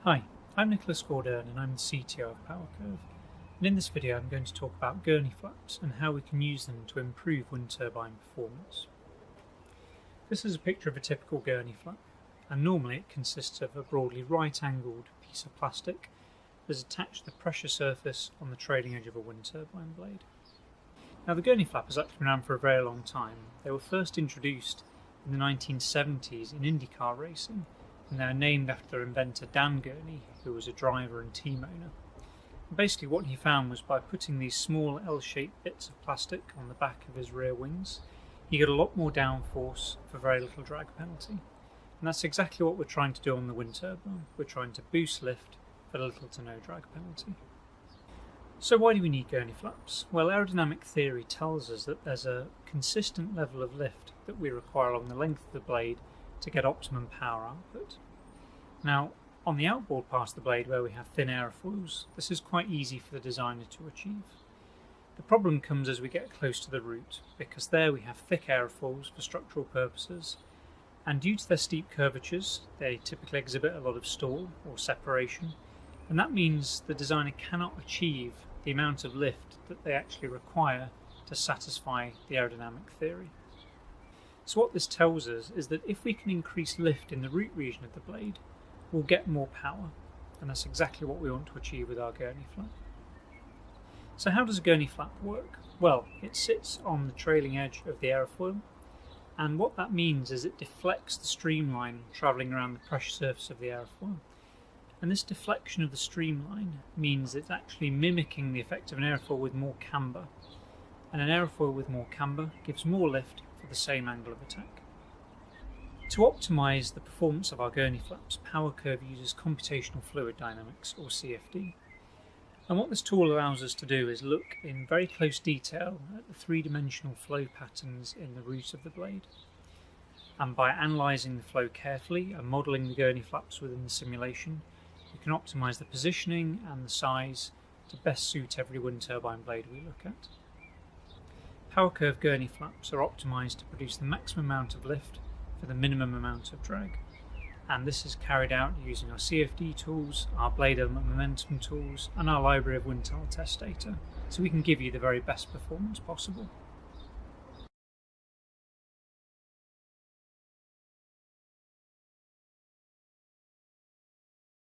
Hi, I'm Nicholas Gordon and I'm the CTO of PowerCurve. And in this video I'm going to talk about Gurney Flaps and how we can use them to improve wind turbine performance. This is a picture of a typical Gurney flap, and normally it consists of a broadly right-angled piece of plastic that's attached to the pressure surface on the trailing edge of a wind turbine blade. Now the Gurney flap has actually been around for a very long time. They were first introduced in the 1970s in IndyCar racing, and they're named after their inventor Dan Gurney, who was a driver and team owner. And basically what he found was by putting these small L-shaped bits of plastic on the back of his rear wings, he got a lot more downforce for very little drag penalty. And that's exactly what we're trying to do on the wind turbine. We're trying to boost lift for little to no drag penalty. So why do we need Gurney flaps? Well, aerodynamic theory tells us that there's a consistent level of lift that we require along the length of the blade to get optimum power output. Now, on the outboard part of the blade where we have thin aerofoils, this is quite easy for the designer to achieve. The problem comes as we get close to the root, because there we have thick aerofoils for structural purposes, and due to their steep curvatures, they typically exhibit a lot of stall or separation, and that means the designer cannot achieve the amount of lift that they actually require to satisfy the aerodynamic theory. So what this tells us is that if we can increase lift in the root region of the blade, we'll get more power, and that's exactly what we want to achieve with our Gurney flap. So how does a Gurney flap work? Well, it sits on the trailing edge of the aerofoil, and what that means is it deflects the streamline travelling around the pressure surface of the aerofoil. And this deflection of the streamline means it's actually mimicking the effect of an aerofoil with more camber, and an aerofoil with more camber gives more lift for the same angle of attack. To optimise the performance of our Gurney flaps, PowerCurve uses computational fluid dynamics, or CFD. And what this tool allows us to do is look in very close detail at the three-dimensional flow patterns in the root of the blade. And by analysing the flow carefully and modelling the Gurney flaps within the simulation, we can optimise the positioning and the size to best suit every wind turbine blade we look at. PowerCurve Gurney flaps are optimised to produce the maximum amount of lift for the minimum amount of drag, and this is carried out using our CFD tools, our blade element momentum tools, and our library of wind tunnel test data, so we can give you the very best performance possible.